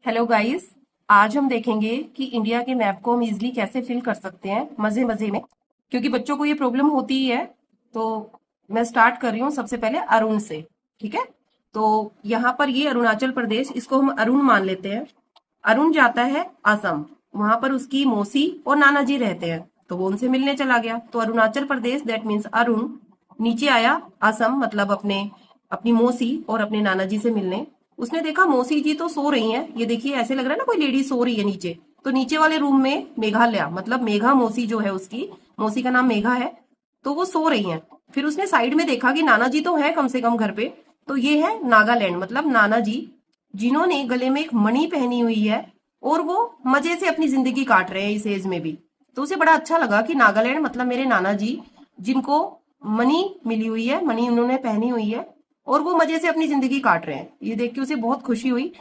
Hello guys. आज हम देखेंगे कि इंडिया के मैप को हम इजीली कैसे फिल कर सकते हैं मजे मजे में, क्योंकि बच्चों को ये प्रॉब्लम होती ही है। तो मैं स्टार्ट कर रही हूँ सबसे पहले अरुण से। ठीक है, तो यहाँ पर ये अरुणाचल प्रदेश, इसको हम अरुण मान लेते हैं। अरुण जाता है असम, वहां पर उसकी मौसी और नाना जी रहते हैं, तो वो उनसे मिलने चला गया। तो अरुणाचल प्रदेश दैट मीन्स अरुण नीचे आया असम, मतलब अपने अपनी मौसी और अपने नाना जी से मिलने। उसने देखा मौसी जी तो सो रही हैं, ये देखिए ऐसे लग रहा है ना कोई लेडी सो रही है नीचे। तो नीचे वाले रूम में मेघालया, मतलब मेघा मौसी जो है, उसकी मौसी का नाम मेघा है, तो वो सो रही हैं। फिर उसने साइड में देखा कि नाना जी तो है कम से कम घर पे। तो ये है नागालैंड, मतलब नाना जी, जिन्होंने गले में एक मणि पहनी हुई है और वो मजे से अपनी जिंदगी काट रहे हैं इस एज में भी। तो उसे बड़ा अच्छा लगा कि नागालैंड मतलब मेरे नाना जी, जिनको मणि मिली हुई है, मणि उन्होंने पहनी हुई है और वो मजे से अपनी जिंदगी काट रहे हैं। ये देख के उसे बहुत खुशी हुई।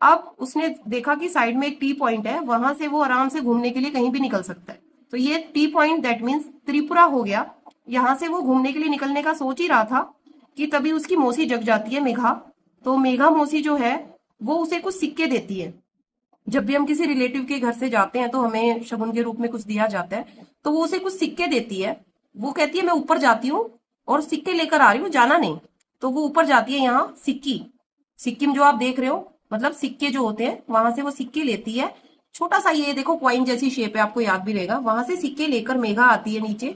अब उसने देखा कि साइड में एक टी पॉइंट है, वहां से वो आराम से घूमने के लिए कहीं भी निकल सकता है। तो ये T point that means Tripura हो गया। यहाँ से वो घूमने के लिए निकलने का सोच ही रहा था कि तभी उसकी मौसी जग जाती है मेघा। तो मेघा मौसी जो है वो उसे कुछ सिक्के देती है। जब भी हम किसी रिलेटिव के घर से जाते हैं तो हमें शगुन के रूप में कुछ दिया जाता है, तो वो उसे कुछ सिक्के देती है। वो कहती है मैं ऊपर जाती हूँ और सिक्के लेकर आ रही हूँ, जाना नहीं। तो वो ऊपर जाती है, यहाँ सिक्की, सिक्किम जो आप देख रहे हो, मतलब सिक्के जो होते हैं वहां से वो सिक्के लेती है। छोटा सा ये देखो क्वाइन जैसी शेप है, आपको याद भी रहेगा। वहां से सिक्के लेकर मेघा आती है नीचे,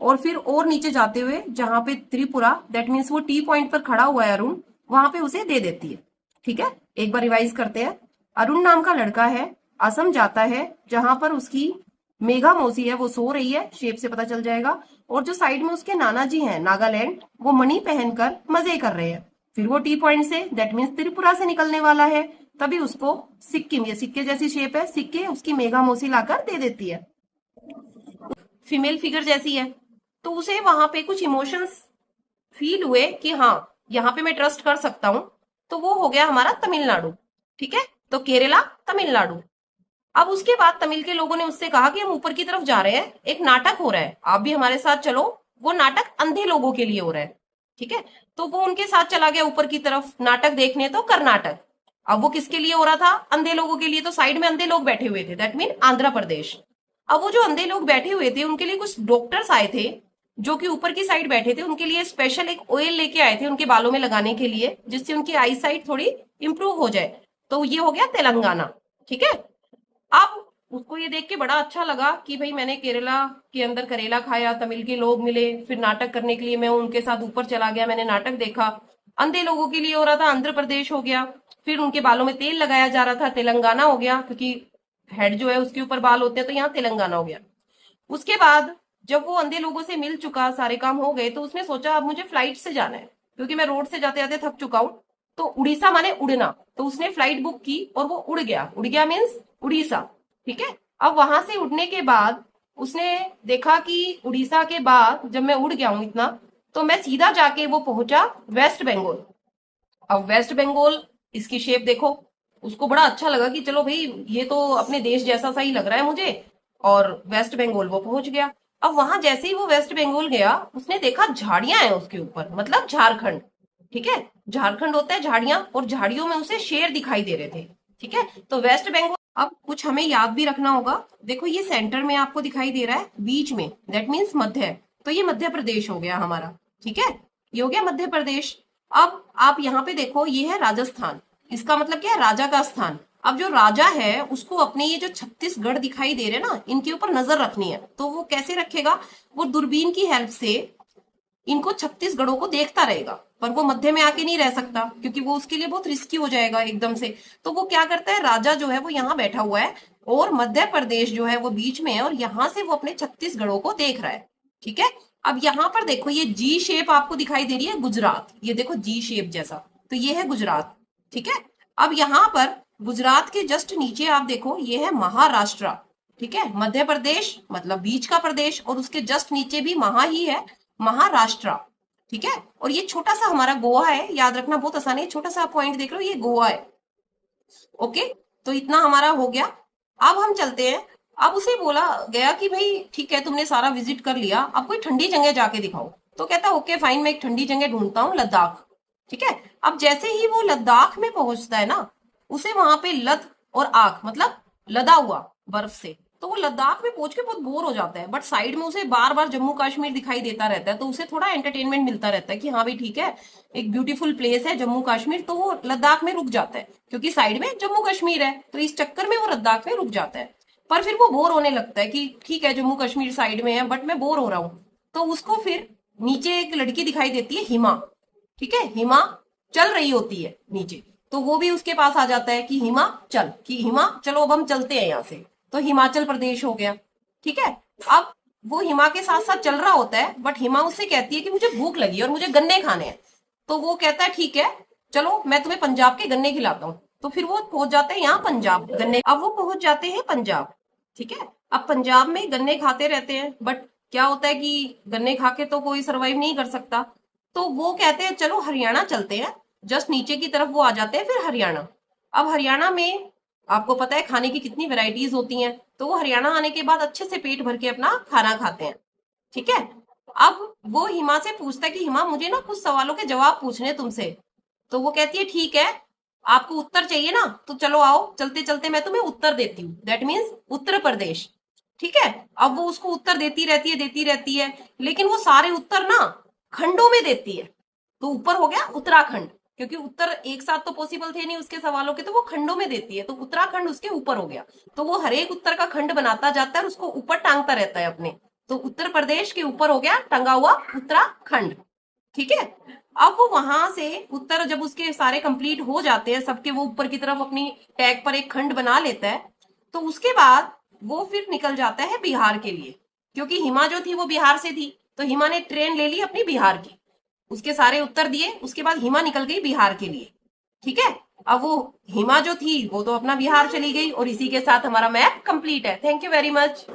और फिर और नीचे जाते हुए जहां पे त्रिपुरा दैट मीन्स वो टी पॉइंट पर खड़ा हुआ है अरुण, वहां पे उसे दे देती है। ठीक है, एक बार रिवाइज करते हैं। अरुण नाम का लड़का है, असम जाता है जहां पर उसकी मेघा मौसी है, वो सो रही है, शेप से पता चल जाएगा। और जो साइड में उसके नाना जी हैं नागालैंड, वो मणि पहनकर मजे कर रहे हैं। फिर वो T point say that means Tripura से निकलने वाला है, तभी उसको सिक्किम, ये सिक्के जैसी शेप है, सिक्के उसकी मेघा मौसी लाकर दे देती है। फीमेल फिगर जैसी है, तो उसे वहां पे कुछ इमोशंस फील हुए कि हाँ, यहाँ पे मैं ट्रस्ट कर सकता हूँ। तो वो हो गया हमारा तमिलनाडु। ठीक है, तो केरला, तमिलनाडु। अब उसके बाद तमिल के लोगों ने उससे कहा कि हम ऊपर की तरफ जा रहे हैं, एक नाटक हो रहा है, आप भी हमारे साथ चलो। वो नाटक अंधे लोगों के लिए हो रहा है। ठीक है, तो वो उनके साथ चला गया ऊपर की तरफ नाटक देखने, तो कर्नाटक। अब वो किसके लिए हो रहा था? अंधे लोगों के लिए। तो साइड में अंधे लोग बैठे हुए थे, दैट मीन आंध्र प्रदेश। अब वो जो अंधे लोग बैठे हुए थे उनके लिए कुछ डॉक्टर्स आए थे, जो कि ऊपर की साइड बैठे थे। उनके लिए स्पेशल एक ऑयल लेके आए थे उनके बालों में लगाने के लिए, जिससे उनकी आई साइट थोड़ी इंप्रूव हो जाए। तो ये हो गया तेलंगाना। ठीक है, अब उसको ये देख के बड़ा अच्छा लगा कि भाई मैंने केरला के अंदर करेला खाया, तमिल के लोग मिले, फिर नाटक करने के लिए मैं उनके साथ ऊपर चला गया, मैंने नाटक देखा। अंधे लोगों के लिए हो रहा था, आंध्र प्रदेश हो गया। फिर उनके बालों में तेल लगाया जा रहा था, तेलंगाना हो गया, क्योंकि हेड जो है उसके ऊपर बाल होते हैं, तो यहाँ तेलंगाना हो गया। उसके बाद जब वो अंधे लोगों से मिल चुका, सारे काम हो गए, तो उसने सोचा अब मुझे फ्लाइट से जाना है, क्योंकि मैं रोड से जाते जाते थक चुका हूं। तो उड़ीसा माने उड़ना, तो उसने फ्लाइट बुक की और वो उड़ गया। उड़ गया मीन्स उड़ीसा। ठीक है, अब वहां से उड़ने के बाद उसने देखा कि उड़ीसा के बाद जब मैं उड़ गया हूं इतना, तो मैं सीधा जाके वो पहुंचा वेस्ट बंगाल। अब वेस्ट बंगाल, इसकी शेप देखो। उसको बड़ा अच्छा लगा कि चलो भाई ये तो अपने देश जैसा सा ही लग रहा है मुझे, और वेस्ट बंगाल वो पहुंच गया। अब वहां जैसे ही वो वेस्ट बंगाल गया, उसने देखा झाड़ियां हैं उसके ऊपर, मतलब झारखंड। ठीक है, झारखंड होता है झाड़ियां, और झाड़ियों में उसे शेर दिखाई दे रहे थे। ठीक है, तो वेस्ट बंगाल। अब कुछ हमें याद भी रखना होगा। देखो ये सेंटर में आपको दिखाई दे रहा है, बीच में दैट मीन्स मध्य, तो ये मध्य प्रदेश हो गया हमारा। ठीक है, ये हो गया मध्य प्रदेश। अब आप यहाँ पे देखो, ये है राजस्थान। इसका मतलब क्या है? राजा का स्थान। अब जो राजा है उसको अपने ये जो 36 गढ़ दिखाई दे रहे ना, इनके ऊपर नजर रखनी है। तो वो कैसे रखेगा? वो दूरबीन की हेल्प से इनको 36 गढ़ों को देखता रहेगा, पर वो मध्य में आके नहीं रह सकता, क्योंकि वो उसके लिए बहुत रिस्की हो जाएगा एकदम से। तो वो क्या करता है, राजा जो है वो यहाँ बैठा हुआ है, और मध्य प्रदेश जो है वो बीच में है, और यहाँ से वो अपने 36 गढ़ों को देख रहा है। ठीक है, अब यहाँ पर देखो ये जी शेप आपको दिखाई दे रही है, गुजरात, ये देखो जी शेप जैसा, तो ये है गुजरात। ठीक है, अब यहाँ पर गुजरात के जस्ट नीचे आप देखो, ये है महाराष्ट्र। ठीक है, मध्य प्रदेश मतलब बीच का प्रदेश, और उसके जस्ट नीचे भी महा ही है, महाराष्ट्र। ठीक है, और ये छोटा सा हमारा गोवा है, याद रखना बहुत आसान है, छोटा सा पॉइंट देख रहे हो, ये गोवा है। ओके, तो इतना हमारा हो गया। अब हम चलते हैं। अब उसे बोला गया कि भाई ठीक है, तुमने सारा विजिट कर लिया, अब कोई ठंडी जगह जाके दिखाओ। तो कहता ओके फाइन, मैं एक ठंडी जगह ढूंढता हूँ, लद्दाख। ठीक है, अब जैसे ही वो लद्दाख में पहुंचता है ना, उसे वहां पे लद्द और आंख मतलब लदा हुआ बर्फ से, तो वो लद्दाख में पहुंच के बहुत बोर हो जाता है, बट साइड में उसे बार बार जम्मू कश्मीर दिखाई देता रहता है, तो उसे थोड़ा एंटरटेनमेंट मिलता रहता है कि हाँ भाई ठीक है, एक ब्यूटीफुल प्लेस है जम्मू कश्मीर, तो वो लद्दाख में रुक जाता है क्योंकि साइड में जम्मू कश्मीर है, तो इस चक्कर में वो लद्दाख में रुक जाता है। पर फिर वो बोर होने लगता है कि ठीक है जम्मू कश्मीर साइड में है बट मैं बोर हो रहा हूँ, तो उसको फिर नीचे एक लड़की दिखाई देती है, हिमा। ठीक है, हिमा चल रही होती है नीचे, तो वो भी उसके पास आ जाता है कि हिमा चल, कि हिमा चलो अब हम चलते हैं यहाँ से, तो हिमाचल प्रदेश हो गया। ठीक है, अब वो हिमा के साथ साथ चल रहा होता है, बट हिमा उससे कहती है कि मुझे भूख लगी और मुझे गन्ने खाने हैं, तो वो कहता है ठीक है चलो मैं तुम्हें पंजाब के गन्ने खिलाता हूँ, तो फिर वो पहुंच जाते हैं यहाँ पंजाब गन्ने, अब वो पहुंच जाते हैं पंजाब। ठीक है, अब पंजाब में गन्ने खाते रहते हैं, बट क्या होता है कि गन्ने खा के तो कोई सरवाइव नहीं कर सकता, तो वो कहते हैं चलो हरियाणा चलते हैं, जस्ट नीचे की तरफ वो आ जाते हैं फिर हरियाणा। अब हरियाणा में आपको पता है खाने की कितनी वैरायटीज होती हैं, तो वो हरियाणा आने के बाद अच्छे से पेट भर के अपना खाना खाते हैं। ठीक है, अब वो हिमा से पूछता है कि हिमा मुझे ना कुछ सवालों के जवाब पूछने हैं तुमसे, तो वो कहती है ठीक है, आपको उत्तर चाहिए ना, तो चलो आओ चलते चलते मैं तुम्हें उत्तर देती हूँ, दैट मीन्स उत्तर प्रदेश। ठीक है, अब वो उसको उत्तर देती रहती है, लेकिन वो सारे उत्तर ना खंडों में देती है, तो ऊपर हो गया उत्तराखंड, क्योंकि उत्तर एक साथ तो पॉसिबल थे नहीं उसके सवालों के, तो वो खंडों में देती है, तो उत्तराखंड उसके ऊपर हो गया, तो वो हर एक उत्तर का खंड बनाता जाता है और उसको ऊपर टांगता रहता है अपने, तो उत्तर प्रदेश के ऊपर हो गया टंगा हुआ उत्तराखंड। ठीक है, अब वो वहां से उत्तर जब उसके सारे कंप्लीट हो जाते हैं सबके, वो ऊपर की तरफ अपनी टैग पर एक खंड बना लेता है, तो उसके बाद वो फिर निकल जाता है बिहार के लिए, क्योंकि हिमा जो थी वो बिहार से थी, तो हिमा ने ट्रेन ले ली अपनी बिहार की, उसके सारे उत्तर दिए, उसके बाद हिमा निकल गई बिहार के लिए। ठीक है, अब वो हिमा जो थी वो तो अपना बिहार चली गई, और इसी के साथ हमारा मैप कंप्लीट है। Thank you very much.